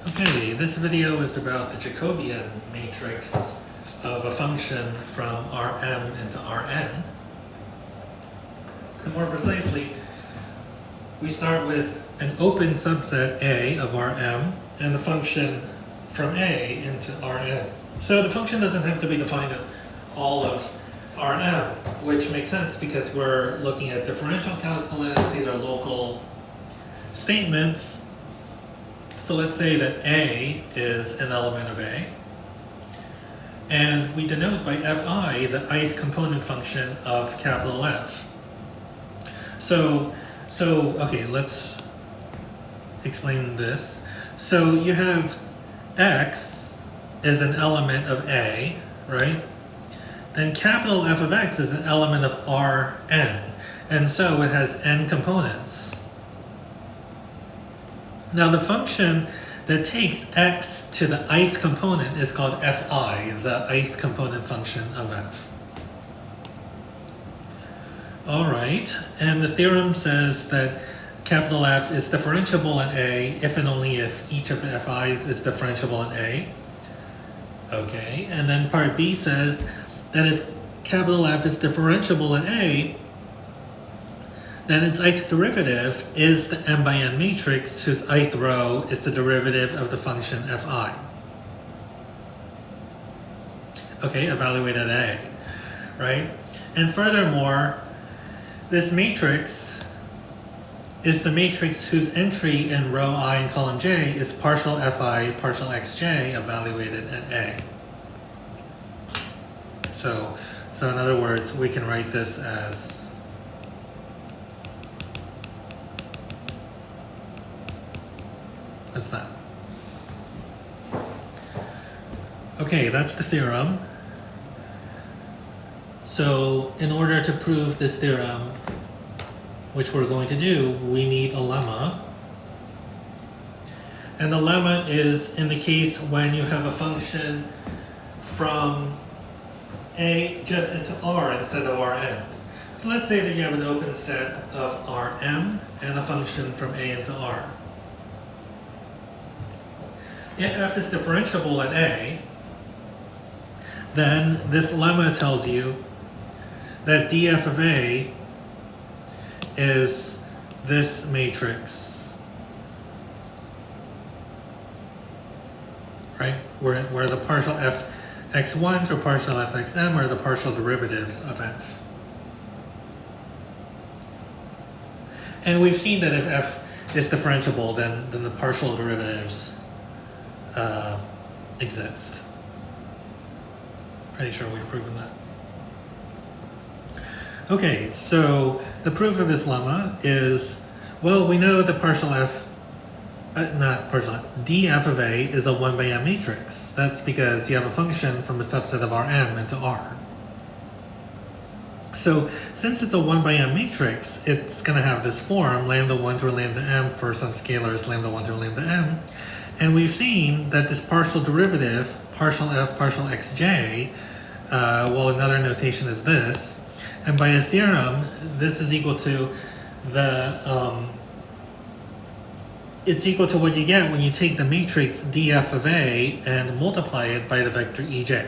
Okay, this video is about the Jacobian matrix of a function from Rm into Rn. And more precisely, we start with an open subset A of Rm and the function from A into Rn. So the function doesn't have to be defined at all of Rm, which makes sense because we're looking at differential calculus. These are local statements. So let's say that A is an element of A, and we denote by fi the ith component function of capital F. So okay, let's explain this. So you have x is an element of A, right? Then capital F of x is an element of Rn, and so it has n components. Now the function that takes x to the ith component is called fi, the ith component function of f. Alright, and the theorem says that capital F is differentiable in A if and only if each of the fi's is differentiable in A. Okay, and then part B says that if capital F is differentiable in A, then its ith derivative is the m by n matrix whose ith row is the derivative of the function fi. Okay, evaluated A, right? And furthermore, this matrix is the matrix whose entry in row I and column j is partial fi, partial xj evaluated at A. So in other words, we can write this as that. Okay, that's the theorem. So in order to prove this theorem, which we're going to do, we need a lemma. And the lemma is in the case when you have a function from A just into R instead of Rn. So let's say that you have an open set of Rm and a function from A into R. If f is differentiable at A, then this lemma tells you that df of A is this matrix, right? Where the partial fx1 through partial fxm are the partial derivatives of f. And we've seen that if f is differentiable, then the partial derivatives exist. Pretty sure we've proven that. Okay, so the proof of this lemma is, well, we know that df of A is a 1 by m matrix. That's because you have a function from a subset of Rm into R. So since it's a 1 by m matrix, it's going to have this form, lambda 1 through lambda m for some scalars, lambda 1 through lambda m. And we've seen that this partial derivative, partial f, partial xj, well, another notation is this. And by a theorem, this is equal to it's equal to what you get when you take the matrix df of A and multiply it by the vector ej.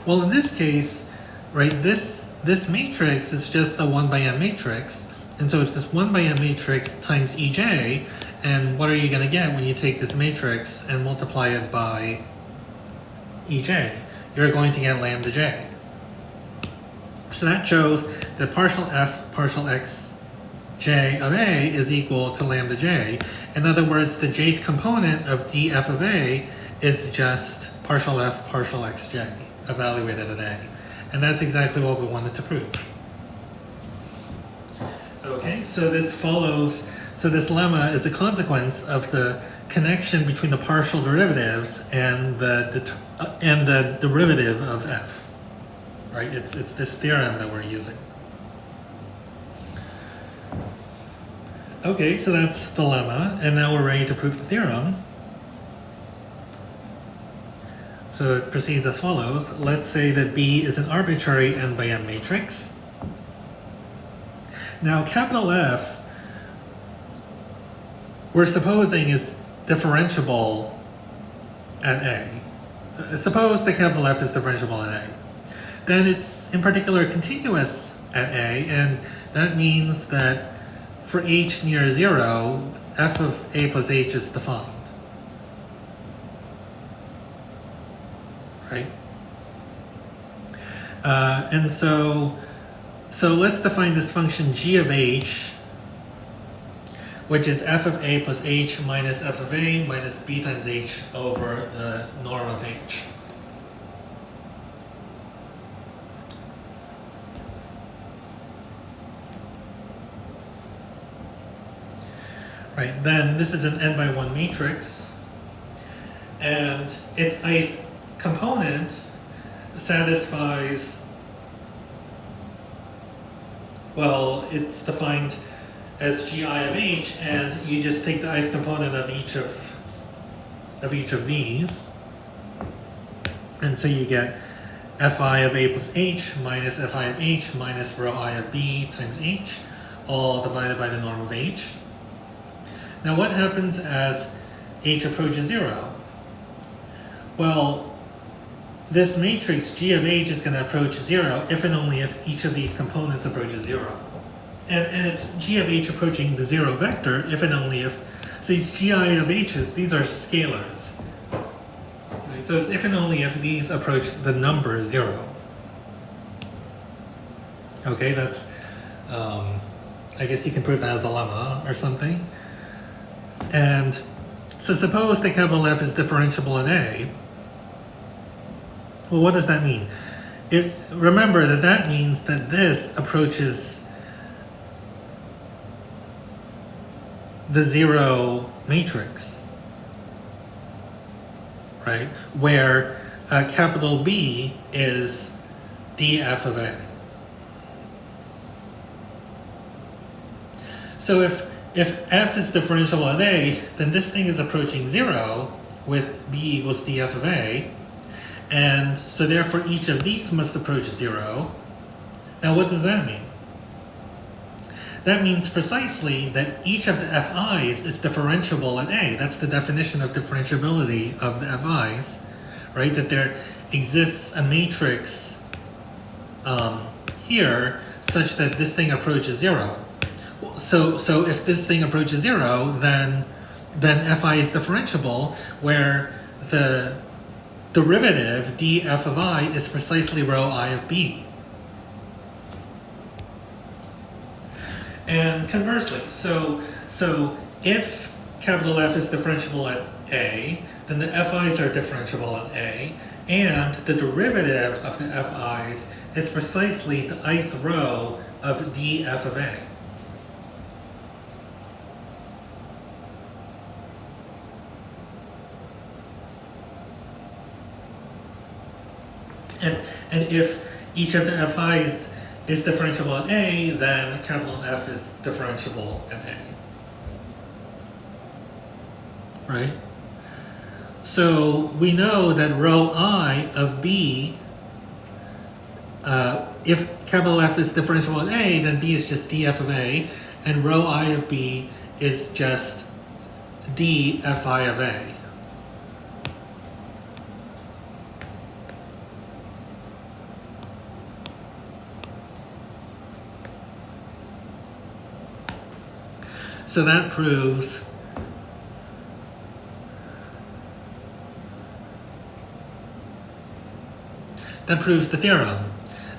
Well, in this case, right, this matrix is just a 1 by m matrix. And so it's this 1 by m matrix times ej. And what are you going to get when you take this matrix and multiply it by ej? You're going to get lambda j. So that shows that partial f, partial xj of A is equal to lambda j. In other words, the jth component of df of A is just partial f, partial xj evaluated at A. And that's exactly what we wanted to prove. Okay, so this lemma is a consequence of the connection between the partial derivatives and the derivative of f. Right? It's this theorem that we're using. Okay, so that's the lemma, and now we're ready to prove the theorem. So it proceeds as follows. Let's say that B is an arbitrary n by m matrix. Now capital F, we're supposing is differentiable at A. Suppose the capital F is differentiable at A. Then it's in particular continuous at A, and that means that for h near 0, f of A plus h is defined. Right? And so let's define this function g of h, which is f of A plus h minus f of A minus b times h over the norm of h. Right, then this is an n by 1 matrix, and its ith component satisfies, well, it's defined as gi of h, and you just take the ith component of each of these, and so you get fi of A plus h minus fi of h minus rho I of b times h, all divided by the norm of h. Now what happens as h approaches 0? Well, this matrix g of h is going to approach 0 if and only if each of these components approaches 0. And it's g of h approaching the 0 vector if and only if, so these gi of h's, these are scalars. Right? So it's if and only if these approach the number 0. Okay, that's, I guess you can prove that as a lemma or something. And so suppose the capital F is differentiable in A. Well, what does that mean? Remember that means that this approaches the 0 matrix, right? Where capital B is df of A. So if f is differentiable at A, then this thing is approaching 0 with b equals df of A, and so therefore each of these must approach 0. Now what does that mean? That means precisely that each of the fi's is differentiable at A. That's the definition of differentiability of the fi's, right? That there exists a matrix here such that this thing approaches 0. So if this thing approaches 0, then fi is differentiable, where the derivative df of I is precisely rho I of b. And conversely, so if capital F is differentiable at A, then the fi's are differentiable at A, and the derivative of the fi's is precisely the ith row of df of A. And if each of the fi's is differentiable at A, then capital F is differentiable at A. Right? So we know that rho I of B, if capital F is differentiable at A, then B is just df of A, and rho I of B is just dfi of A. So that proves the theorem.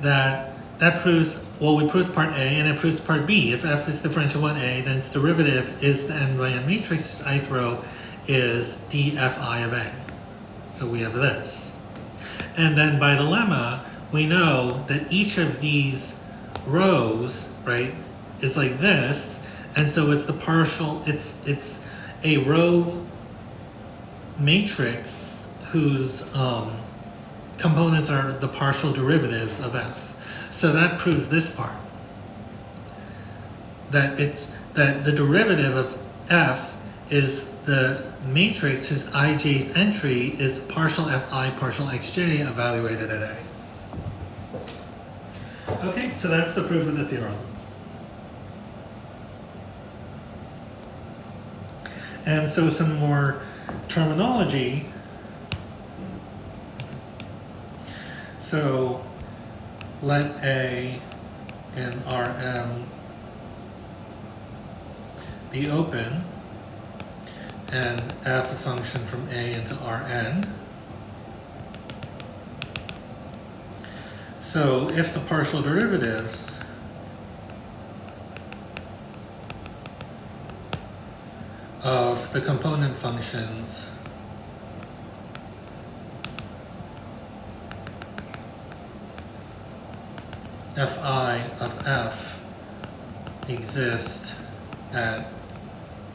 That proves, well, we proved part A and it proves part B. If f is differentiable in A, then its derivative is the n by n matrix, its ith row is dfi of A. So we have this. And then by the lemma, we know that each of these rows, right, is like this. And so it's the partial, it's a row matrix whose components are the partial derivatives of f. So that proves this part. That the derivative of f is the matrix whose ijth entry is partial fi partial xj evaluated at A. Okay, so that's the proof of the theorem. And so some more terminology. So let A in Rm be open and f a function from A into Rn. So if the partial derivatives of the component functions fi of f exist at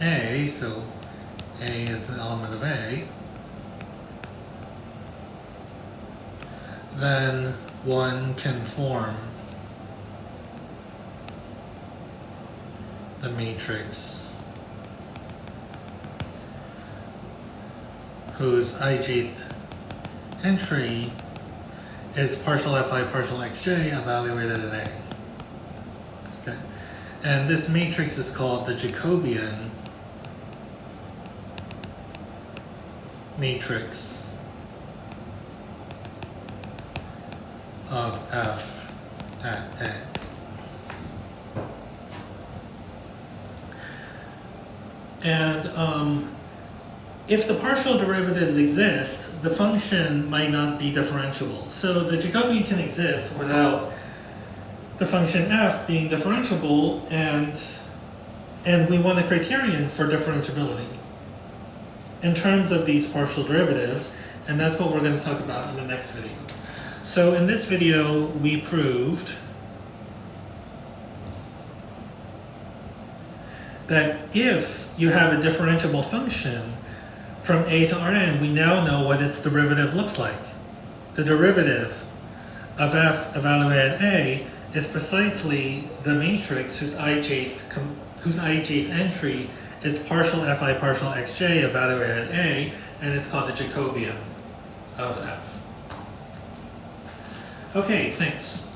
A, so A is an element of A, then one can form the matrix whose ijth entry is partial fi partial xj evaluated at A. Okay. And this matrix is called the Jacobian Matrix of f at A. And if the partial derivatives exist, the function might not be differentiable. So the Jacobian can exist without the function f being differentiable, and we want a criterion for differentiability in terms of these partial derivatives, and that's what we're going to talk about in the next video. So in this video, we proved that if you have a differentiable function from A to Rn, we now know what its derivative looks like. The derivative of f evaluated at A is precisely the matrix whose ijth entry is partial fi partial xj evaluated at A, and it's called the Jacobian of f. Okay, thanks.